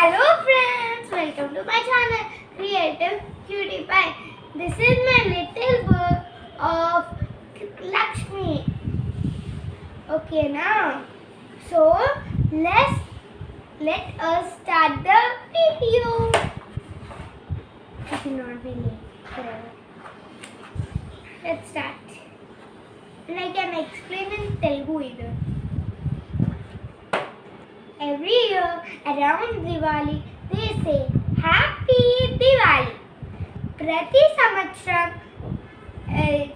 Hello friends, welcome to my channel Creative Cutie Pie. This is my little book of Lakshmi. Okay now, so let us start the video. It should not be late forever. Let's start. And I can explain in Telugu either. Every year around Diwali they say Happy Diwali. ప్రతి సంవత్సరం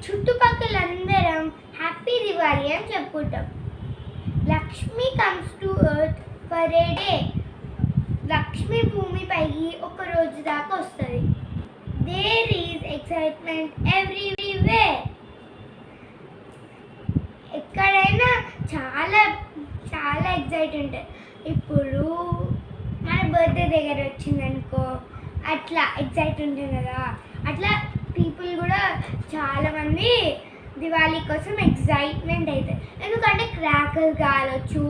చుట్టుపక్కలందరం happy Diwali అని చెప్పుకుంటాం. Lakshmi comes to earth for a day. Lakshmi భూమిపైకి ఒక రోజు దాకా వస్తుంది. There is excitement everywhere. ఎక్కడైనా చాలా చాలా ఎక్సైట్ ఉంటుంది. ఇప్పుడు మన బర్త్డే దగ్గర వచ్చిందనుకో అట్లా ఎక్సైట్ ఉంటుంది కదా, అట్లా పీపుల్ కూడా చాలామంది దివాళీ కోసం ఎక్సైట్మెంట్ అవుతాయి. ఎందుకంటే క్రాకర్స్ కావచ్చు,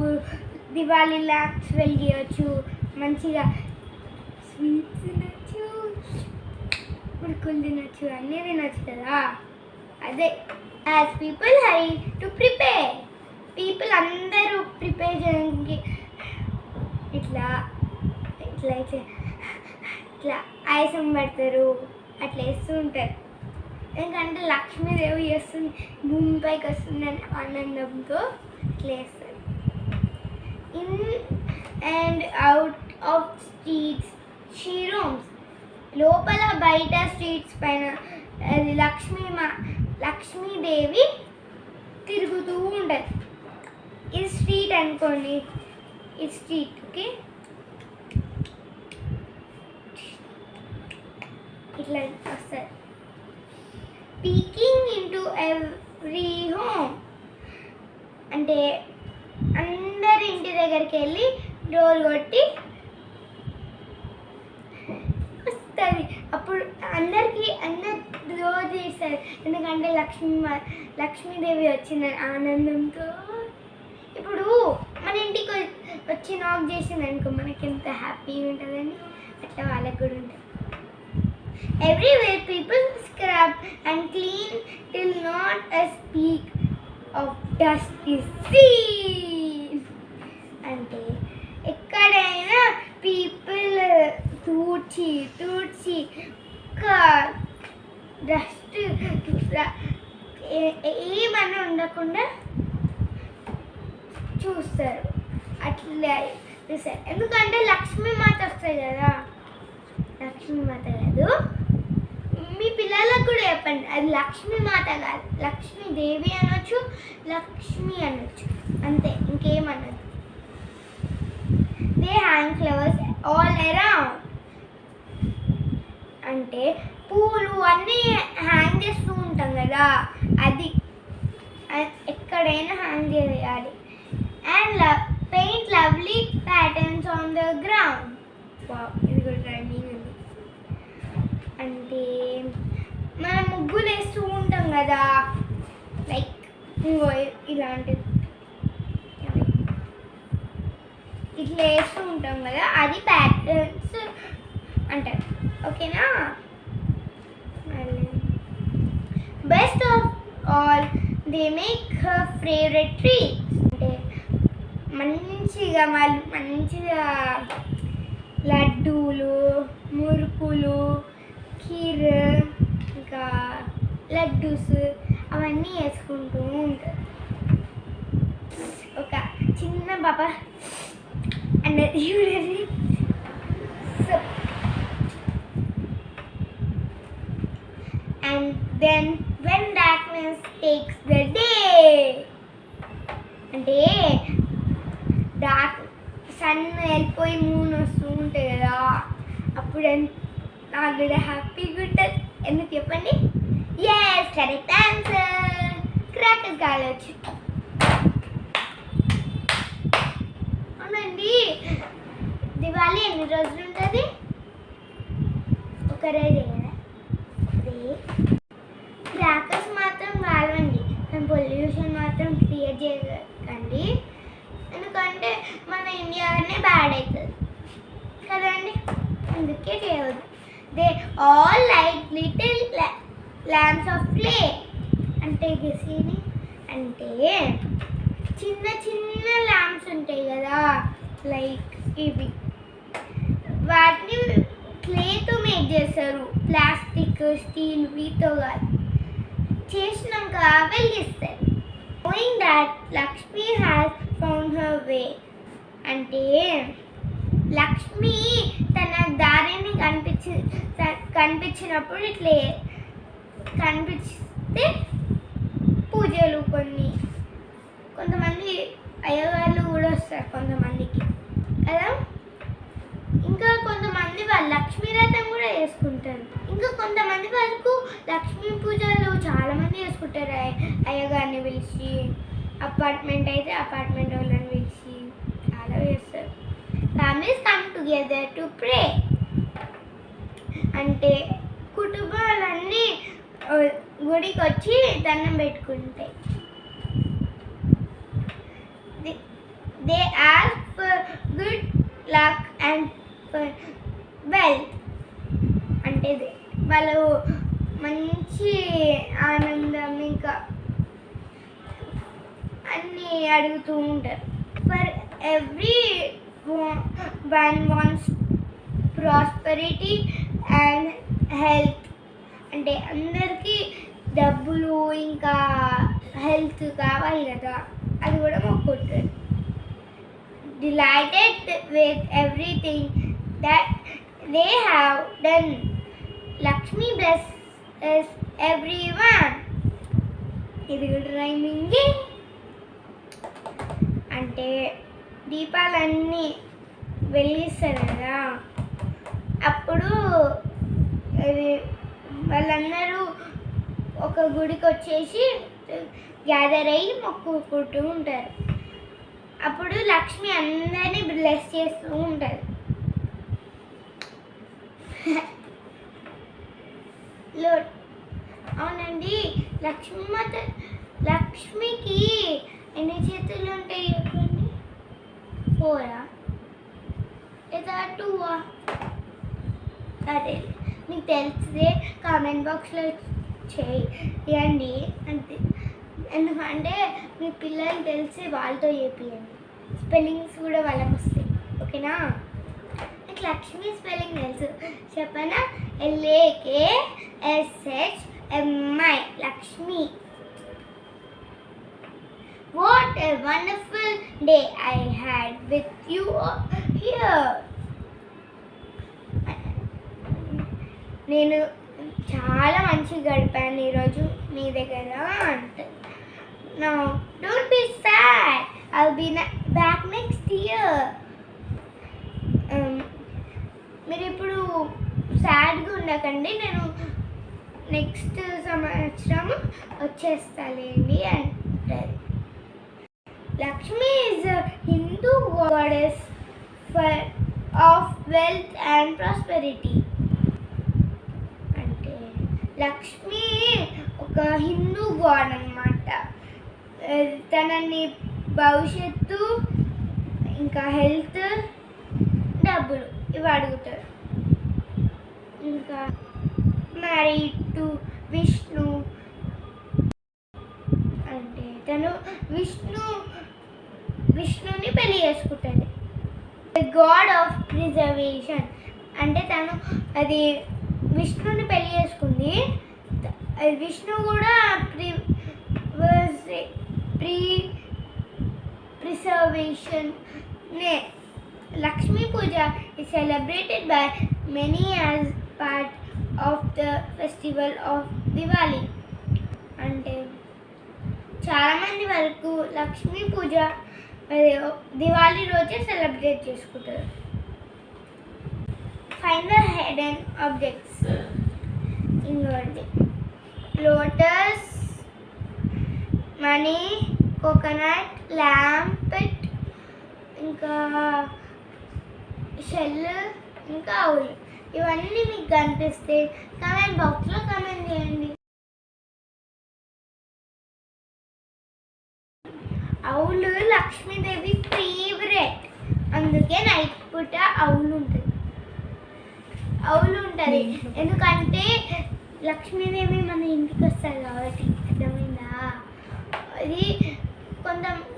దివాళీ ల్యాంప్స్ వెలిగించవచ్చు, మంచిగా స్వీట్స్ తినచ్చు, పురుకులు తినచ్చు, అన్నీ తినచ్చు కదా. అదే as people hurry to prepare. People అందరూ ప్రిపేర్ చేయడానికి ఇట్లా ఇట్లా ఇట్లా ఆయాసం పడతారు, అట్లా వేస్తూ ఉంటారు. ఎందుకంటే లక్ష్మీదేవి చేస్తుంది, భూమిపైకి వస్తుందని ఆనందంతో ఇట్లా వేస్తారు. In and out of streets she rooms. లోపల బయట స్ట్రీట్స్ పైన అది లక్ష్మీదేవి తిరుగుతూ ఉంటుంది. ఇది స్ట్రీట్ అనుకోండి, ఇది స్ట్రీట్. ఓకే, ఇట్లా వస్తుంది. పీకింగ్ ఇంటూ ఎవ్రీ హోమ్ అంటే అందరి ఇంటి దగ్గరికి వెళ్ళి డోర్ కొట్టి వస్తుంది. అప్పుడు అందరు డోర్ తీస్తారు, ఎందుకంటే లక్ష్మీదేవి వచ్చిందని ఆనందంతో. ఇప్పుడు మన ఇంటికి వచ్చి నాక్ చేసింది అనుకో, మనకి ఎంత హ్యాపీగా ఉంటుందని అట్లా వాళ్ళకి కూడా ఉంటుంది. Everywhere people scrub and clean till not a speak of dust is seen. అంటే ఎక్కడైనా పీపుల్ తూడ్చి డస్ట్ ఏమన్నా ఉండకుండా చూస్తారు, అట్లా చూస్తారు. ఎందుకంటే లక్ష్మీమాత వస్తుంది కదా, లక్ష్మీమాత కాదు, మీ పిల్లలకు కూడా చెప్పండి అది లక్ష్మీమాత కాదు, లక్ష్మీదేవి అనొచ్చు, లక్ష్మి అనొచ్చు, అంతే, ఇంకేమనొచ్చు. They hang flowers all around. అంటే పూలు అన్నీ హ్యాంగ్ చేస్తూ ఉంటాం కదా, అది ఎక్కడైనా హ్యాంగ్ చేయాలి. And paint lovely patterns on the ground. Wow, ఇది కూడా డ్రైవింగ్ ఉంది. అంటే మనం ముగ్గులు వేస్తూ ఉంటాం కదా, లైక్ ఇంకో ఇలాంటిది ఇట్లా వేస్తూ ఉంటాం కదా, అది ప్యాటర్న్స్ అంటారు. ఓకేనా. Best of all they make her favourite treats. అంటే మంచిగా లడ్డూలు, మురుకులు, ఖీర్, ఇంకా లడ్డూస్ అవన్నీ వేసుకుంటూ ఉంటారు. ఒక చిన్న పాప అన్నది చూడండి. And then when darkness takes the day. అంటే సన్ వెళ్ళిపోయి మూన్ వస్తూ ఉంటుంది కదా, అప్పుడు నాకు కూడా హ్యాపీగా ఉంటుంది. ఎందుకు చెప్పండి? Yes, correct answer. క్రాకర్స్ కావచ్చు. అవునండి, దివాళీ ఎన్ని రోజులు ఉంటుంది? ఒక రోజే కదా. క్రాకర్స్ మాత్రం కావాలండి, పొల్యూషన్ మాత్రం క్రియేట్ చేయకండి. ఎందుకంటే మన ఇండియానే బ్యాడ్ అవుతుంది కదండి. అందుకే చేయవద్దు. They all like little lamps of clay. అంటే గెసీని అంటే చిన్న చిన్న ల్యాంప్స్ ఉంటాయి కదా, లైక్ ఇవి, వాటిని క్లేతో మేక్ చేస్తారు, ప్లాస్టిక్ స్టీల్ వీతో కాదు. చేసినాక వెలిగిస్తారు. Knowing that Lakshmi has found her way. అంటే లక్ష్మి తన దారిని కనిపించినప్పుడు ఇట్లా కనిపిస్తే పూజలు కొంతమంది అయ్యగారులు కూడా వస్తారు కొంతమందికి కదా. ఇంకా కొంతమంది వాళ్ళు లక్ష్మీ రథం కూడా చేసుకుంటారు. ఇంకా కొంతమంది వరకు లక్ష్మీ పూజలు చాలామంది చేసుకుంటారు. అయ్యగారిని పిలిచి, అపార్ట్మెంట్ అయితే అపార్ట్మెంట్ వాళ్ళని పిలిచి చాలా చేస్తారు. Families come together to pray. అంటే కుటుంబాలన్నీ గుడికి వచ్చి దండం పెట్టుకుంటాయి. They ask for good luck and for wealth. అంటే వాళ్ళు మంచి ఆనందం ఇంకా అన్నీ అడుగుతూ ఉంటారు. For everyone wants prosperity and health. అంటే అందరికీ డబ్బులు ఇంకా హెల్త్ కావాలి కదా, అది కూడా మొక్కుంటారు. Delighted with everything that they have done, Lakshmi blesses everyone. ఇది కూడా రైమింగ్. అంటే దీపాలన్నీ వెలిగిస్తారు కదా, అప్పుడు వాళ్ళందరూ ఒక గుడికి వచ్చేసి గ్యాదర్ అయ్యి మొక్కుకుంటూ ఉంటారు. అప్పుడు లక్ష్మి అందరినీ బ్లెస్ చేస్తూ ఉంటారు. అవునండి, లక్ష్మికి ఎన్ని చేతులు ఉంటాయి చెప్పండి? 4 లేదా 2? అదే మీకు తెలిస్తే కామెంట్ బాక్స్లో చేయండి. అంతే, ఎందుకంటే మీ పిల్లలు తెలిసి వాళ్ళతో చేపియండి. స్పెల్లింగ్స్ కూడా వాళ్ళకి వస్తాయి, ఓకేనా? నాకు లక్ష్మి స్పెల్లింగ్ తెలుసు, చెప్పనా? LAKSHMI, Lakshmi. What a wonderful day I had with you here. నేను చాలా మంచిగా గడిపాను ఈరోజు నీ దగ్గర అంటుంది. No, don't be sad. I'll be back next year. మీరు ఇప్పుడు సాడ్గా ఉండకండి, నేను నెక్స్ట్ సంవత్సరం వచ్చేస్తాలేండి అంటుంది. Lakshmi is Hindu goddess of wealth and prosperity. అంటే లక్ష్మి ఒక హిందూ గాడ్ అన్నమాట. తనని భవిష్యత్తు ఇంకా హెల్త్ డబ్బులు ఇవి అడుగుతారు. ఇంకా మ్యారీడ్ టు విష్ణు. అంటే తను విష్ణుని పెళ్లి చేసుకుంటుంది. God of preservation. అంటే తను అది విష్ణుని పెళ్లి చేసుకుంది. విష్ణు కూడా preservation. Lakshmi Puja is celebrated by many as part of the festival of Diwali. అంటే చాలా మంది వరకు లక్ష్మీ పూజ దివాళీ రోజే సెలబ్రేట్ చేసుకుంటారు. Find the hidden objects. ఇంకోటి లోటస్, మనీ, కోకోనట్, ల్యాంప్, ఇంకా షెల్, ఇంకా ఆవులు. ఇవన్నీ మీకు కనిపిస్తే కామెంట్ బాక్స్లో కామెంట్ చేయండి. ఆవులు లక్ష్మీదేవి ఫేవరెట్, అందుకే నైట్ పూట ఆవులు ఉంటుంది. అవులు ఉంటుంది. ఎందుకంటే లక్ష్మీదేవి మన ఇంటికి వస్తారు కాబట్టి. అర్థమైందా? అది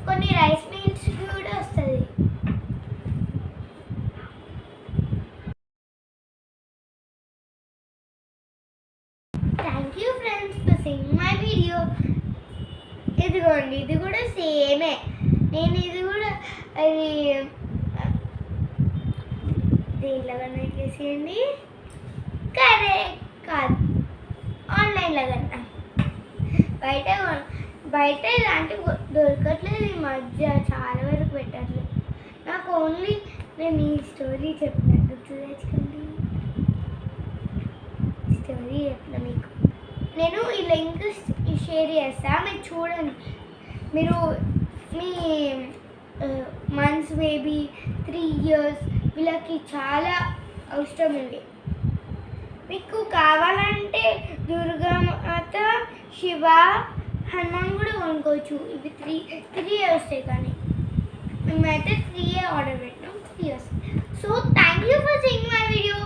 కొన్ని రైస్ మిల్స్ కూడా వస్తుంది. Thank you friends for seeing my video. ఇదిగోండి, ఇది కూడా సేమే. నేను ఇది కూడా అది దేనిలాగా చేసేయండి. కరెక్ట్ కాదు, ఆన్లైన్లో కన్నా బయట ఇలాంటివి దొరకట్లేదు ఈ మధ్య, చాలా వరకు పెట్టట్లేదు. నాకు ఓన్లీ నేను ఈ స్టోరీ చెప్పిన గుర్తు తెచ్చుకోండి. స్టోరీ చెప్పిన మీకు నేను ఈ లింక్ షేర్ చేస్తా, మీరు చూడండి. మీరు మీ మంత్స్ బేబీ 3 years వీళ్ళకి చాలా అవసరం ఉంది. మీకు కావాలంటే దుర్గామాత, శివ, హనుమాన్ కూడా కొనుక్కోవచ్చు. ఇవి 3 వస్తాయి, కానీ మేమైతే 3 ఆర్డర్ పెట్టినాం, 3 వస్తాయి. So thank you for seeing my video.